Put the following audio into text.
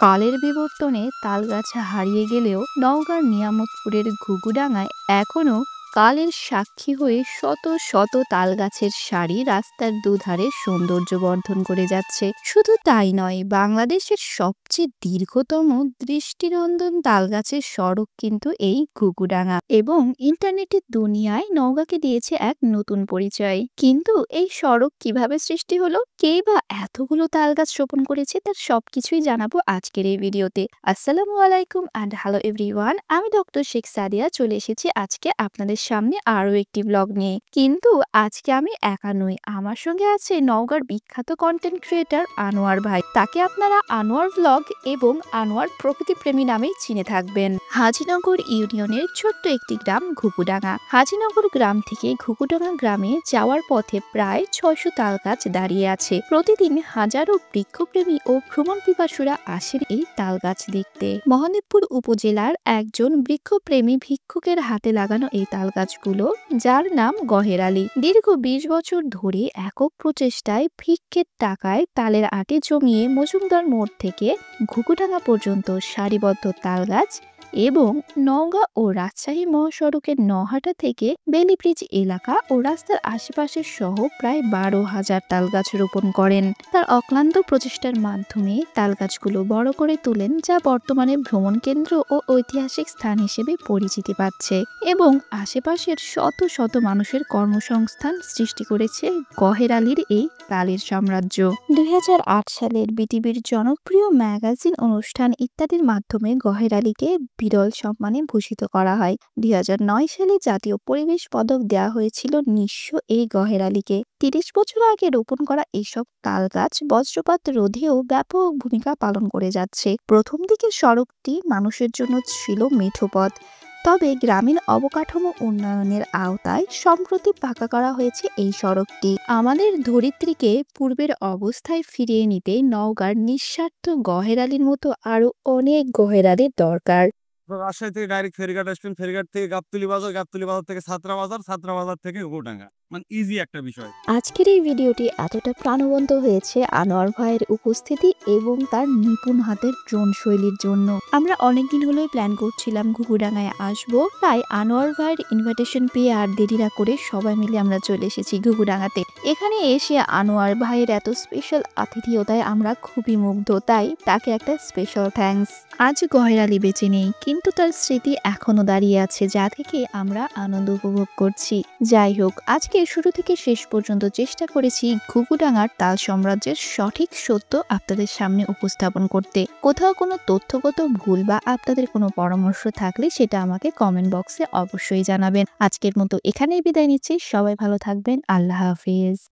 কালের বিবর্তনে তালগাছ হারিয়ে গেলেও নওগাঁর নিয়ামতপুরের ঘুঘুডাঙ্গায় এখনো কালের সাক্ষী হয়ে শত শত তালগাছের সারি রাস্তার দুধারে সৌন্দর্য বর্ধন করে যাচ্ছে। শুধু তাই নয়, বাংলাদেশের সবচেয়ে দীর্ঘতম দৃষ্টিনন্দন তালগাছের সড়ক কিন্তু এই ঘুঘুডাঙ্গা, এবং ইন্টারনেটের দুনিয়ায় নওগাঁকে দিয়েছে এক নতুন পরিচয়। কিন্তু এই সড়ক কিভাবে সৃষ্টি হলো, কে বা এতগুলো তালগাছ রোপণ করেছে, তার সবকিছুই জানাবো আজকের এই ভিডিওতে। আসসালামু আলাইকুম অ্যান্ড হ্যালো এভরিওয়ান, আমি ডক্টর শেখ সাদিয়া চলে এসেছি আজকে আপনাদের সামনে আরো একটি ব্লগ নিয়ে। কিন্তু আজকে আমি একা নই, আমার সঙ্গে আছে নওগাঁর বিখ্যাত কন্টেন্ট ক্রিয়েটর আনোয়ার ভাই। তাকে আপনারা আনোয়ার ব্লগ এবং আনোয়ার প্রকৃতি প্রেমী নামেই চিনে থাকবেন। হাজিনগর ইউনিয়নের ছোট্ট একটি গ্রাম ঘুঘুডাঙ্গা। হাজিনগর গ্রাম থেকে ঘুঘুডাঙ্গা গ্রামে যাওয়ার পথে প্রায় ৬০০ তালগাছ দাঁড়িয়ে আছে। প্রতিদিন হাজারো বৃক্ষপ্রেমী ও ভ্রমণ পিপাসুরা আসেন এই তালগাছ দেখতে। মহাদেবপুর উপজেলার একজন বৃক্ষপ্রেমী ভিক্ষুকের হাতে লাগানো এই তালগাছগুলো, যার নাম গহের আলী, দীর্ঘ ২০ বছর ধরে একক প্রচেষ্টায় ভিক্ষের টাকায় তালের আটি জমিয়ে মজুমদার মোড় থেকে ঘুঘুডাঙ্গা পর্যন্ত সারিবদ্ধ তালগাছ এবং নওগাঁ ও রাজশাহী মহাসড়কের নহাটা থেকে বেলিব্রিজ এলাকা ও রাস্তার আশেপাশে সহ প্রায় ১২,০০০ তালগাছ রোপণ করেন। তার অক্লান্ত প্রচেষ্টার মাধ্যমে তালগাছগুলো বড় করে তোলেন, যা বর্তমানে ভ্রমণ কেন্দ্র ও ঐতিহাসিক স্থান হিসেবে পরিচিতি পাচ্ছে এবং আশেপাশের শত শত মানুষের কর্মসংস্থান সৃষ্টি করেছে গহের আলীর এই তালের সাম্রাজ্য। ২০০৮ সালের বিটিভির জনপ্রিয় ম্যাগাজিন অনুষ্ঠান ইত্যাদির মাধ্যমে গহের আলীকে বিরল সম্মানে ভূষিত করা হয়। ২০০৯ সালে জাতীয় পরিবেশ পদক দেওয়া হয়েছিল নিঃস্ব এই গহের আলীকে। ৩০ বছর আগে রোপণ করা এইসব তালগাছ বজ্রপাত রোধেও ব্যাপক ভূমিকা পালন করে যাচ্ছে। প্রথম দিকে সড়কটি মানুষের জন্য ছিল মেঠো পথ, তবে গ্রামীণ অবকাঠামো উন্নয়নের আওতায় সম্প্রতি পাকা করা হয়েছে এই সড়কটি। আমাদের ধরিত্রীকে পূর্বের অবস্থায় ফিরিয়ে নিতে নওগাঁর নিঃস্বার্থ গহের আলীর মতো আরো অনেক গহের আলীর দরকার। রাজশাহী থেকে ডাইরেক্ট ফেরিঘাট আসবেন, ফেরিঘাট থেকে গাবতলী বাজার, গাবতলী বাজার থেকে ছাত্রা বাজার, ছাত্রা বাজার থেকে ঘুঘুডাঙ্গা। মানে ইজি একটা বিষয়। আজকের এই ভিডিওটি এতটা প্রাণবন্ত হয়েছে আনোয়ার ভাইয়ের উপস্থিতি এবং তার নিপুণ হাতের ড্রোন শৈলীর জন্য। আমরা অনেকদিন হলোই প্ল্যান করছিলাম ঘুঘুডাঙ্গায় আসবো, তাই আনোয়ার ভাইয়ের ইনভিটেশন পেয়ে আর দেরি না করে সবাই মিলে আমরা চলে এসেছি ঘুঘুডাঙ্গাতে। এখানে এসে আনোয়ার ভাইয়ের এত স্পেশাল আতিথেয়তায় আমরা খুবই মুগ্ধ, তাই তাকে একটা স্পেশাল থ্যাঙ্কস। আজ গহের আলী বেঁচে নেই, কিন্তু তার স্মৃতি এখনো দাঁড়িয়ে আছে, যা থেকে আমরা আনন্দ উপভোগ করছি। যাই হোক, আজকে শুরু থেকে শেষ পর্যন্ত চেষ্টা করেছি ঘুঘুডাঙ্গার তাল সাম্রাজ্যের সঠিক সত্য আপনাদের সামনে উপস্থাপন করতে। কোথাও কোনো তথ্যগত ভুল বা আপনাদের কোনো পরামর্শ থাকলে সেটা আমাকে কমেন্ট বক্সে অবশ্যই জানাবেন। আজকের মতো এখানেই বিদায় নিচ্ছি, সবাই ভালো থাকবেন, আল্লাহ হাফিজ।